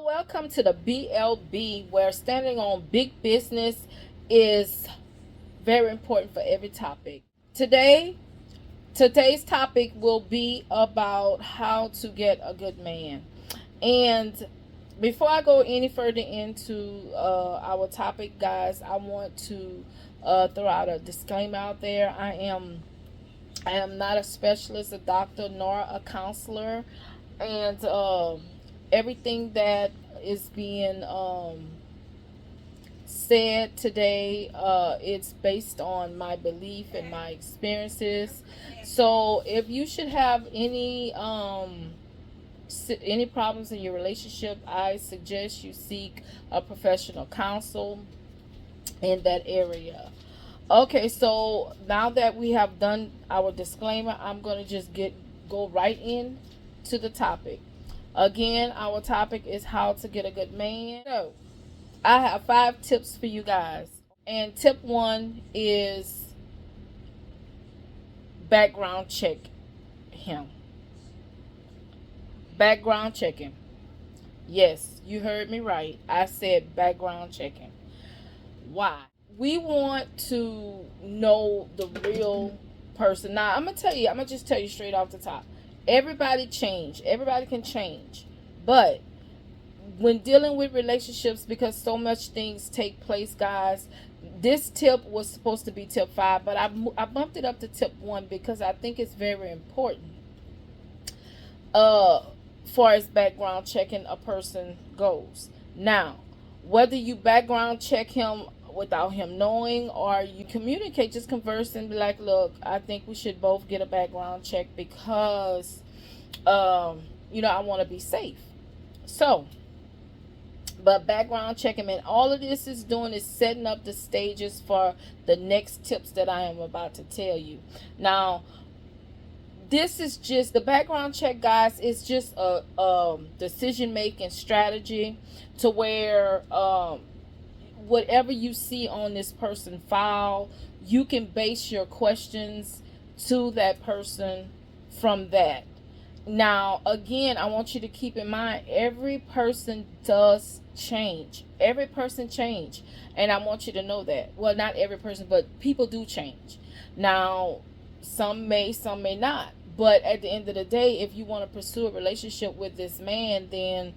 Welcome to the BLB, where standing on big business is very important for every topic. Today's topic will be about how to get a good man. And before I go any further into our topic, guys, I want to throw out a disclaimer out there. I am not a specialist, a doctor, nor a counselor, and everything that is being said today, it's based on my belief and my experiences. So if you should have any problems in your relationship, I suggest you seek a professional counsel in that area. Okay, so now that we have done our disclaimer, I'm going to just go right in to the topic. Again, our topic is how to get a good man. So, I have 5 tips for you guys. And tip 1 is background check him. Background checking. Yes, you heard me right. I said background checking. Why? We want to know the real person. Now, I'm gonna just tell you straight off the top. Everybody change. Everybody can change. But when dealing with relationships, because so much things take place, guys, this tip was supposed to be tip 5, but I bumped it up to tip 1 because I think it's very important. Uh, far as background checking a person goes. Now, whether you background check him without him knowing, or you communicate, just converse and be like, look, I think we should both get a background check because I want to be safe. So, but background checking, and all of this is doing is setting up the stages for the next tips that I am about to tell you. Now, this is just the background check, guys. It's just a decision making strategy to where whatever you see on this person file, you can base your questions to that person from that. Now, again, I want you to keep in mind, every person does change. Every person change. And I want you to know that. Well, not every person, but people do change. Now, some may not. But at the end of the day, if you want to pursue a relationship with this man, then,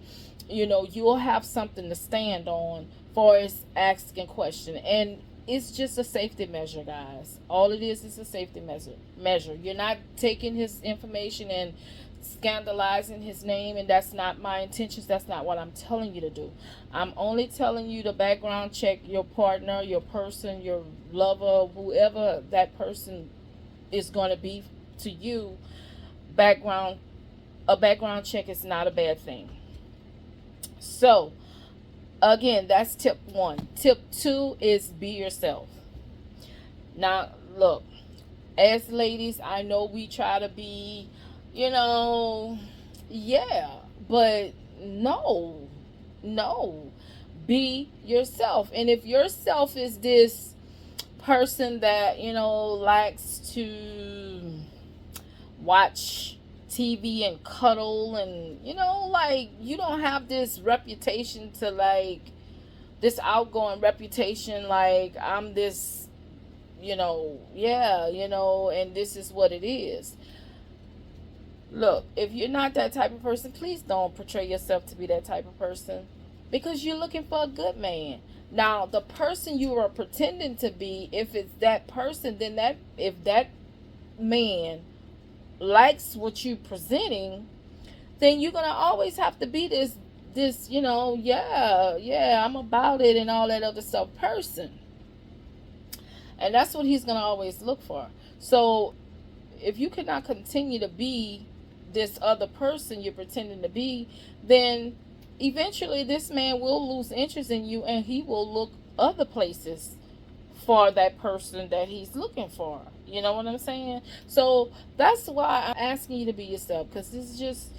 you'll have something to stand on for as asking question. And it's just a safety measure, guys. All it is a safety measure. You're not taking his information and scandalizing his name, and that's not my intentions. That's not what I'm telling you to do. I'm only telling you to background check your partner, your person, your lover, whoever that person is going to be to you. A background check is not a bad thing. So, again, that's tip 1. Tip 2 is be yourself. Now, look, as ladies, I know we try to be, yeah, but no, be yourself. And if yourself is this person that, likes to watch TV and cuddle, and you don't have this reputation to, this outgoing reputation, like I'm this, and this is what it is. Look, if you're not that type of person, please don't portray yourself to be that type of person, because you're looking for a good man. Now, the person you are pretending to be, if it's that person, then if that man likes what you're presenting, then you're gonna always have to be this yeah, I'm about it and all that other stuff person. And that's what he's gonna always look for. So if you cannot continue to be this other person you're pretending to be, then eventually this man will lose interest in you, and he will look other places for that person that he's looking for. You know what I'm saying? So that's why I'm asking you to be yourself, because this is just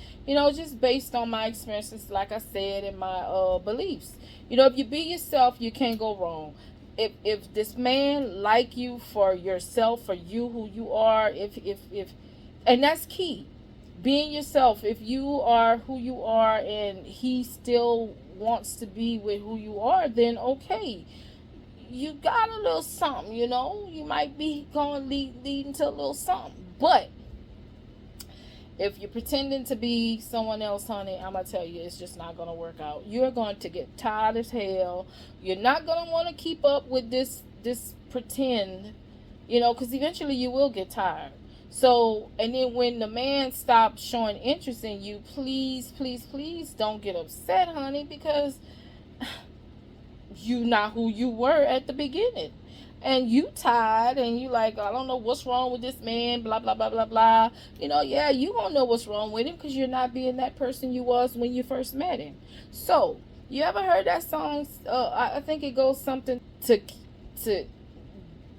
based on my experiences, like I said, and my beliefs. If you be yourself, you can't go wrong. If this man like you for yourself, for you who you are, if and that's key. being yourself. If you are who you are and he still wants to be with who you are, then okay, you got a little something, you know. You might be going leading to a little something. But if you're pretending to be someone else, honey, I'm gonna tell you, it's just not gonna work out. You're going to get tired as hell. You're not gonna want to keep up with this pretend, you know, because eventually you will get tired. So, and then when the man stops showing interest in you, please, please, please don't get upset, honey, because you not who you were at the beginning. And you tired and you like, I don't know what's wrong with this man, blah, blah, blah, blah, blah. You know, yeah, you gonna know what's wrong with him because you're not being that person you was when you first met him. So, you ever heard that song? I think it goes something to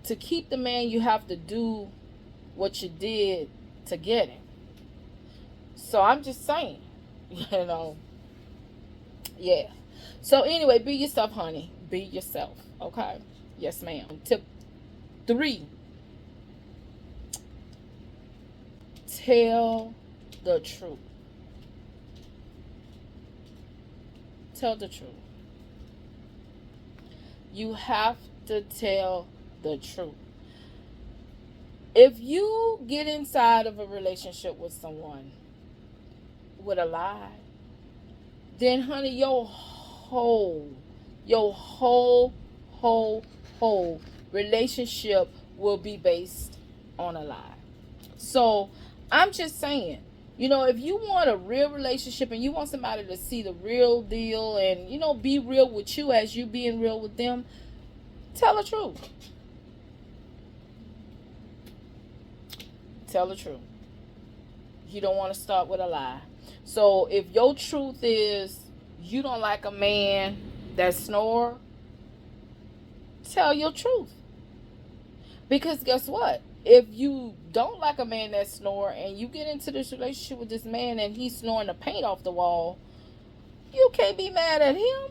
to keep the man, you have to do what you did to get him. So I'm just saying, you know, yeah. So anyway, be yourself, honey. Be yourself. Okay. Yes, ma'am. Tip 3. Tell the truth. Tell the truth. You have to tell the truth. If you get inside of a relationship with someone with a lie, then honey, your whole relationship will be based on a lie. So I'm just saying, you know, if you want a real relationship and you want somebody to see the real deal and, you know, be real with you as you being real with them, tell the truth. Tell the truth. You don't want to start with a lie. So if your truth is you don't like a man that snore, tell your truth. Because guess what? If you don't like a man that snore and you get into this relationship with this man and he's snoring the paint off the wall, you can't be mad at him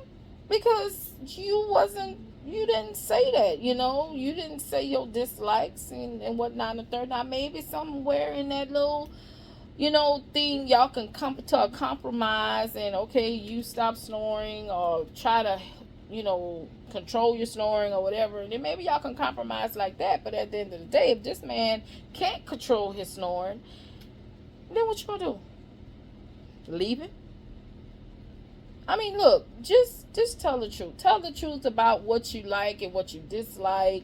because you didn't say that, you know. You didn't say your dislikes and whatnot and the third. Now maybe somewhere in that little, you know, thing y'all can come to a compromise and okay, you stop snoring or try to, you know, control your snoring or whatever, and then maybe y'all can compromise like that. But at the end of the day, if this man can't control his snoring, then what you gonna do? Leave it? I mean, look, just tell the truth. Tell the truth about what you like and what you dislike,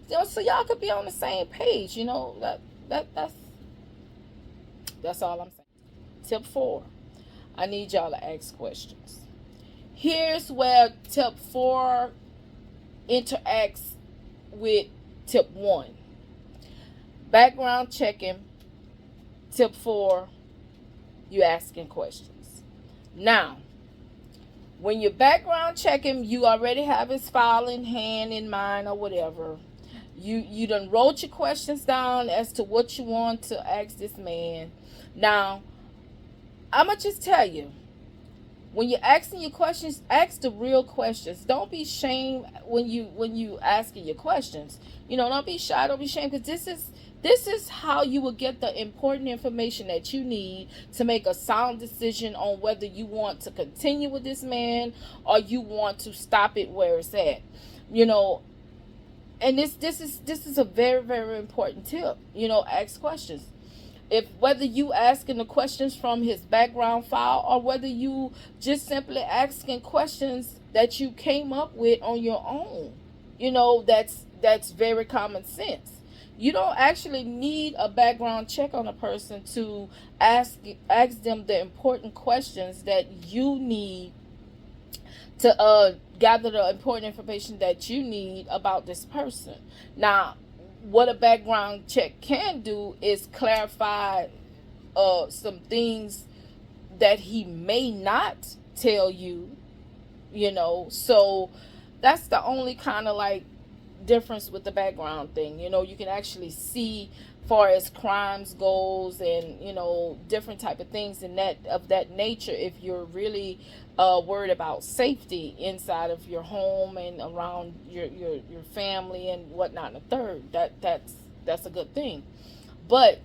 you know, so y'all could be on the same page. You know, that's all I'm saying. Tip 4, I need y'all to ask questions. Here's where tip 4 interacts with tip 1. Background checking. Tip 4, you asking questions. Now, when you're background checking, you already have his file in hand, in mind, or whatever. You done wrote your questions down as to what you want to ask this man. Now, I'ma just tell you, when you're asking your questions, ask the real questions. Don't be ashamed when you asking your questions. You know, don't be shy, don't be ashamed, because this is how you will get the important information that you need to make a sound decision on whether you want to continue with this man or you want to stop it where it's at. You know, and this is a very, very important tip. You know, ask questions. If whether you asking the questions from his background file or whether you just simply asking questions that you came up with on your own, you know, that's very common sense. You don't actually need a background check on a person to ask them the important questions that you need to gather the important information that you need about this person. Now, what a background check can do is clarify some things that he may not tell you, you know. So that's the only kind of like difference with the background thing. You know, you can actually see far as crimes goes and, you know, different type of things in that nature if you're really worried about safety inside of your home and around your family and whatnot. And a third, that's a good thing. But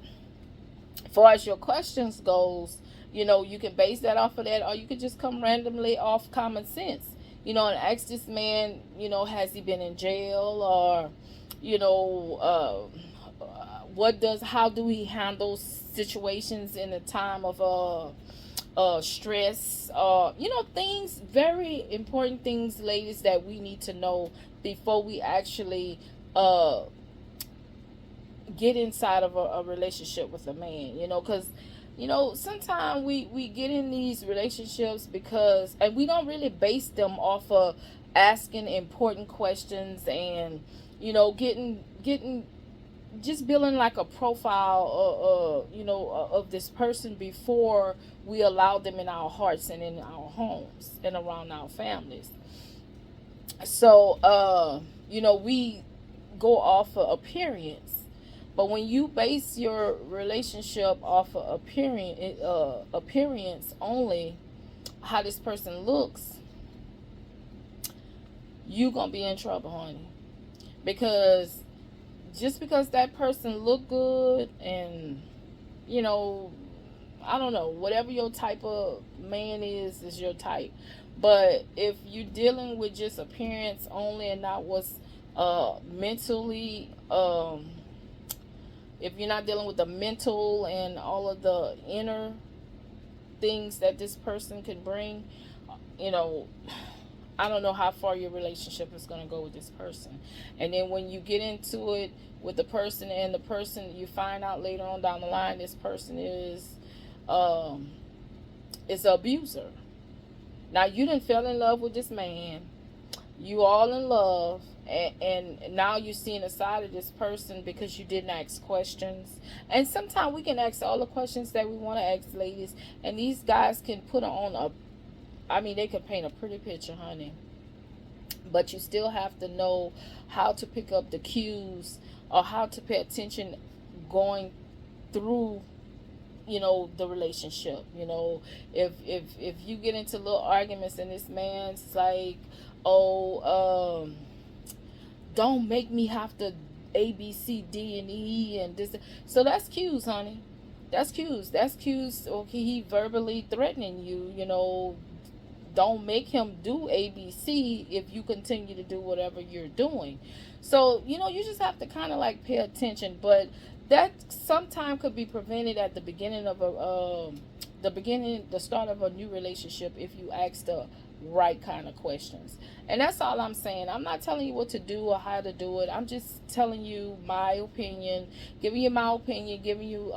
far as your questions goes, you can base that off of that, or you could just come randomly off common sense, and ask this man, has he been in jail, or you know how do he handle situations in a time of stress, things, very important things, ladies, that we need to know before we actually uh get inside of a relationship with a man, because sometimes we get in these relationships because, and we don't really base them off of asking important questions, and getting just building like a profile, of this person before we allow them in our hearts and in our homes and around our families. So we go off of appearance, but when you base your relationship off of appearance only, how this person looks, you gonna be in trouble, honey. Because just because that person look good, and you know I don't know, whatever your type of man is your type. But if you're dealing with just appearance only and not what's mentally, if you're not dealing with the mental and all of the inner things that this person can bring, you know, I don't know how far your relationship is going to go with this person. And then when you get into it with the person, and the person, you find out later on down the line, this person um, is an abuser. Now you didn't fell in love with this man, you all in love, and now you're seeing a side of this person because you didn't ask questions. And sometimes we can ask all the questions that we want to ask, ladies, and these guys can put on they can paint a pretty picture, honey. But you still have to know how to pick up the cues, or how to pay attention going through, the relationship. If you get into little arguments and this man's like, oh, don't make me have to A, B, C, D, and E, and this. So that's cues, honey. That's cues. That's cues. Okay, he verbally threatening you. Don't make him do ABC if you continue to do whatever you're doing. So you just have to kind of like pay attention. But that sometime could be prevented at the beginning of the start of a new relationship, if you ask the right kind of questions. And that's all I'm saying. I'm not telling you what to do or how to do it. I'm just telling you my opinion, giving you my opinion, giving you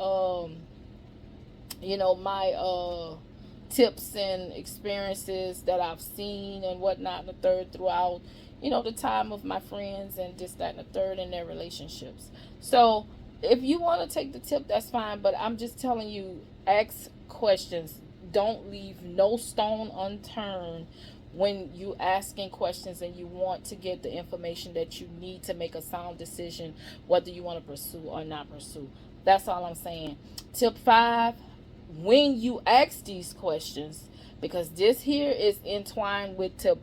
my tips and experiences that I've seen and whatnot, and the third, throughout the time of my friends, and just that and the third in their relationships. So if you want to take the tip, that's fine, but I'm just telling you, ask questions. Don't leave no stone unturned when you asking questions and you want to get the information that you need to make a sound decision, whether you want to pursue or not pursue. That's all I'm saying. Tip 5: when you ask these questions, because this here is entwined with tip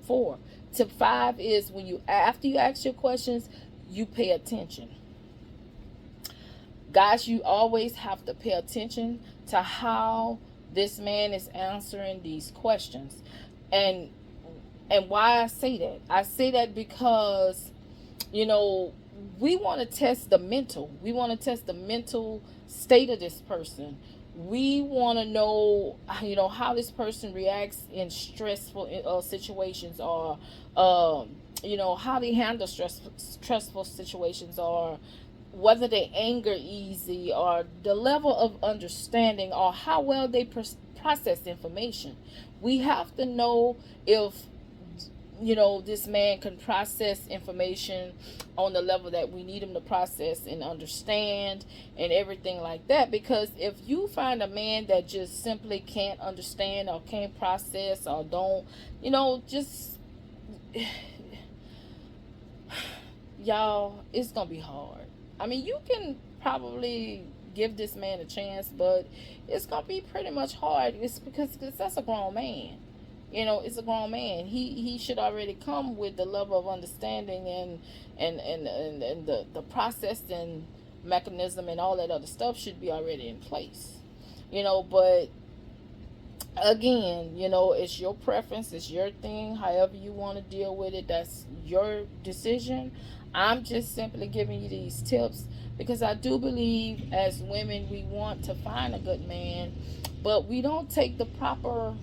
4. Tip 5 is, when you, after you ask your questions, you pay attention. Guys, you always have to pay attention to how this man is answering these questions. And why I say that because we want to test the mental. We want to test the mental state of this person. We want to know, how this person reacts in stressful situations, or how they handle stressful situations, or whether they anger easy, or the level of understanding, or how well they process information. We have to know if this man can process information on the level that we need him to process and understand, and everything like that. Because if you find a man that just simply can't understand, or can't process, or don't, just y'all, it's gonna be hard. I mean, you can probably give this man a chance, but it's gonna be pretty much hard. It's because that's a grown man. It's a grown man. He should already come with the level of understanding, and the process, and mechanism and all that other stuff should be already in place. But again, it's your preference, it's your thing, however you want to deal with it, that's your decision. I'm just simply giving you these tips because I do believe as women we want to find a good man, but we don't take the proper,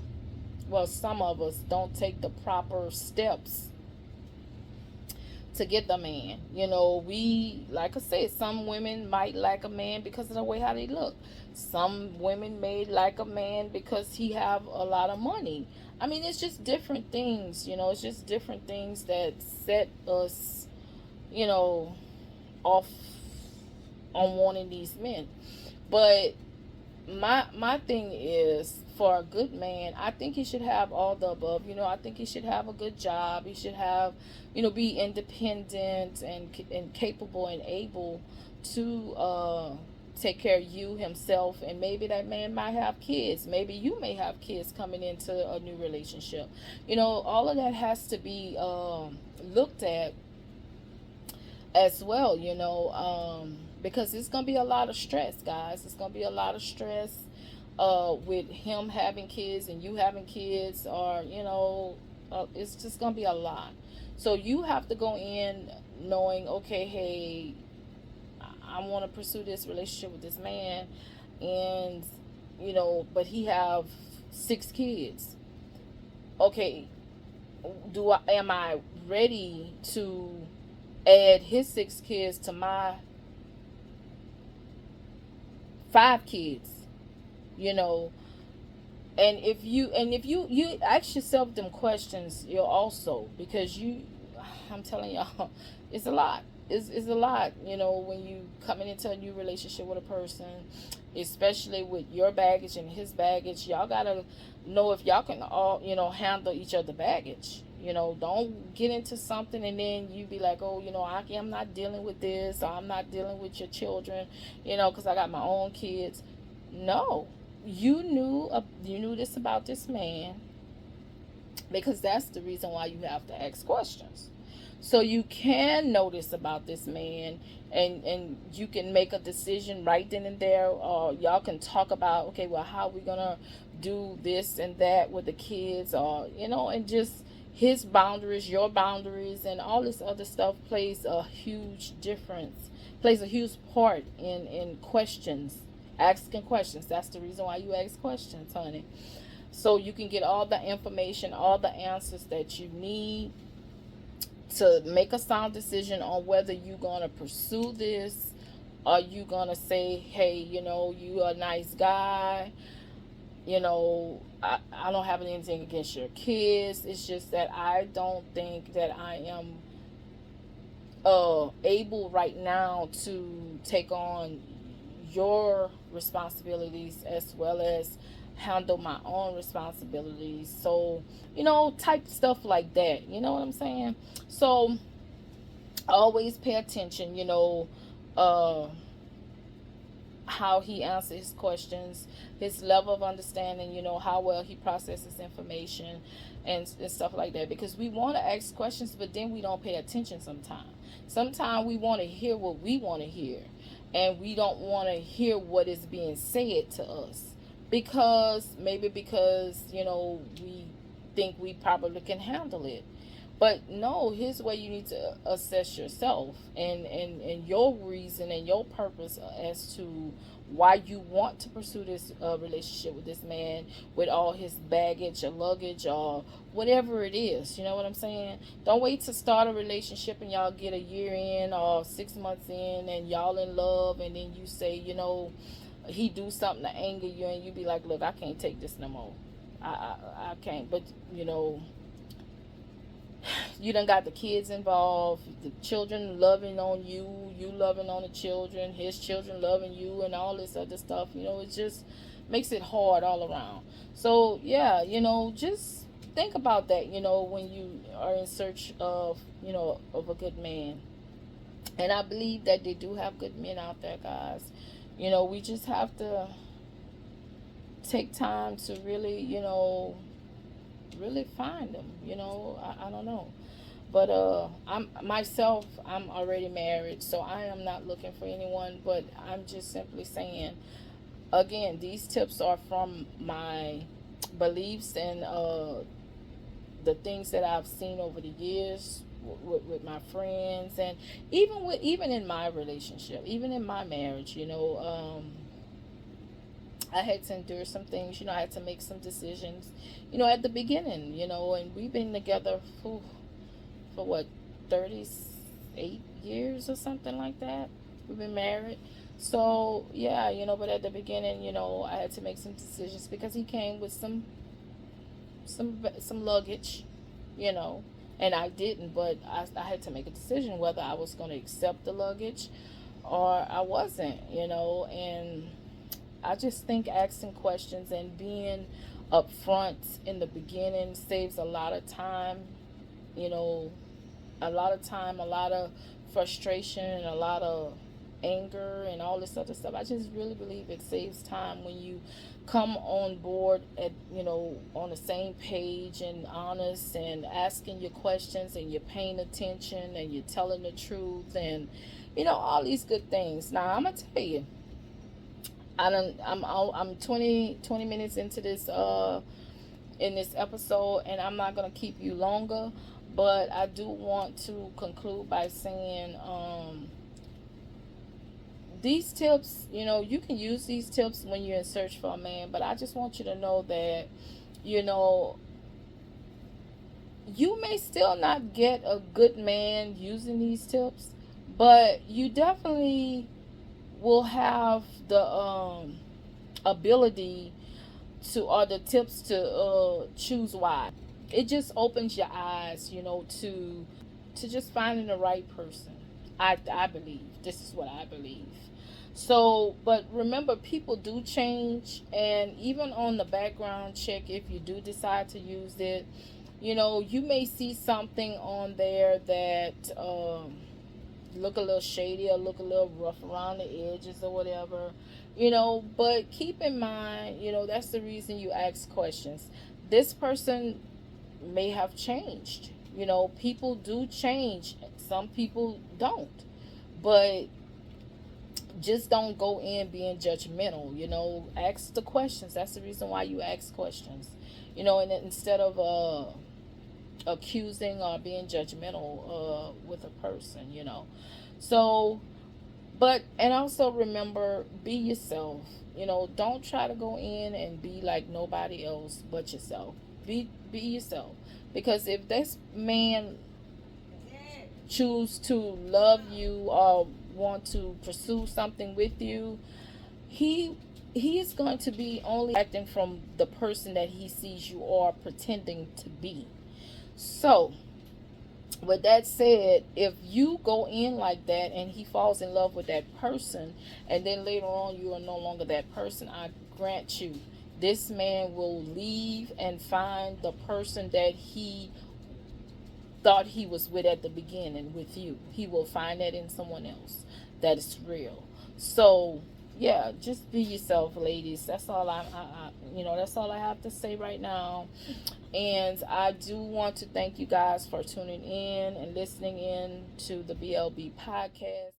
well, some of us don't take the proper steps to get the man. We, like I said, some women might like a man because of the way how they look. Some women may like a man because he have a lot of money. I mean, it's just different things. It's just different things that set us, you know, off on wanting these men. But my thing is, for a good man, I think he should have all the above. I think he should have a good job. He should have, be independent and capable and able to take care of you himself. And maybe that man might have kids. Maybe you may have kids coming into a new relationship. All of that has to be looked at as well. Because it's gonna be a lot of stress, guys. It's gonna be a lot of stress with him having kids and you having kids, or it's just gonna be a lot. So you have to go in knowing, okay, hey, I want to pursue this relationship with this man, and but he have 6 kids. Okay, am I ready to add his 6 kids to my 5 kids? you know and if you ask yourself them questions, you'll also, because I'm telling y'all, it's a lot. It's a lot, when you coming into a new relationship with a person, especially with your baggage and his baggage. Y'all gotta know if y'all can all, handle each other baggage. Don't get into something and then you be like, oh, I'm not dealing with this, or I'm not dealing with your children, because I got my own kids. No, you knew this about this man, because that's the reason why you have to ask questions. So you can know this about this man, and you can make a decision right then and there, or y'all can talk about, okay, well, how we gonna do this and that with the kids, or and just his boundaries, your boundaries, and all this other stuff plays a huge difference, plays a huge part in questions, asking questions. That's the reason why you ask questions, honey. So you can get all the information, all the answers that you need to make a sound decision on whether you're going to pursue this, or you going to say, hey, you a nice guy, I don't have anything against your kids. It's just that I don't think that I am able right now to take on your responsibilities as well as handle my own responsibilities. So, type stuff like that. You know what I'm saying? So, always pay attention, uh, how he answers his questions, his level of understanding, how well he processes information, and stuff like that. Because we want to ask questions, but then we don't pay attention sometimes. Sometimes we want to hear what we want to hear, and we don't want to hear what is being said to us, because we think we probably can handle it. But no, here's the way you need to assess yourself, and your reason and your purpose as to why you want to pursue this relationship with this man, with all his baggage or luggage or whatever it is. You know what I'm saying? Don't wait to start a relationship and y'all get a year in or 6 months in and y'all in love, and then you say, he do something to anger you, and you be like, look, I can't take this no more. I can't. But you done got the kids involved, the children loving on you, you loving on the children, his children loving you, and all this other stuff. It just makes it hard all around. So yeah, just think about that, when you are in search of, of a good man. And I believe that they do have good men out there, guys. We just have to take time to really, really find them. I don't know. But I'm already married, so I am not looking for anyone. But I'm just simply saying, again, these tips are from my beliefs and the things that I've seen over the years with my friends, and even in my relationship, even in my marriage, I had to endure some things. I had to make some decisions, at the beginning, and we've been together for what, 38 years or something like that. We've been married. So, yeah, but at the beginning, I had to make some decisions because he came with some luggage, you know, and I didn't, but I had to make a decision whether I was going to accept the luggage or I wasn't, and I just think asking questions and being upfront in the beginning saves a lot of time, you know, a lot of time, a lot of frustration, and a lot of anger and all this other stuff. I just really believe it saves time when you come on board at on the same page and honest and asking your questions and you're paying attention and you're telling the truth and all these good things. Now I'm gonna tell you, I'm 20 minutes into this in this episode, and I'm not gonna keep you longer, but I do want to conclude by saying these tips, you can use these tips when you're in search for a man, but I just want you to know that, you know, you may still not get a good man using these tips, but you definitely will have the ability to, or the tips to choose wise. It just opens your eyes, to just finding the right person. I believe this is what I believe. So, but remember, people do change, and even on the background check, if you do decide to use it, you may see something on there that look a little shady or look a little rough around the edges or whatever, but keep in mind, that's the reason you ask questions. This person may have changed. People do change. Some people don't. But just don't go in being judgmental. Ask the questions. That's the reason why you ask questions. And instead of accusing or being judgmental with a person. So, but and also remember, be yourself. Don't try to go in and be like nobody else but yourself. Be yourself, because if this man choose to love you or want to pursue something with you, he he's going to be only acting from the person that he sees you are pretending to be. So, with that said, if you go in like that and he falls in love with that person, and then later on you are no longer that person, I grant you, this man will leave and find the person that he thought he was with at the beginning with you. He will find that in someone else that is real. So, yeah, just be yourself, ladies. That's all that's all I have to say right now. And I do want to thank you guys for tuning in and listening in to the BLB podcast.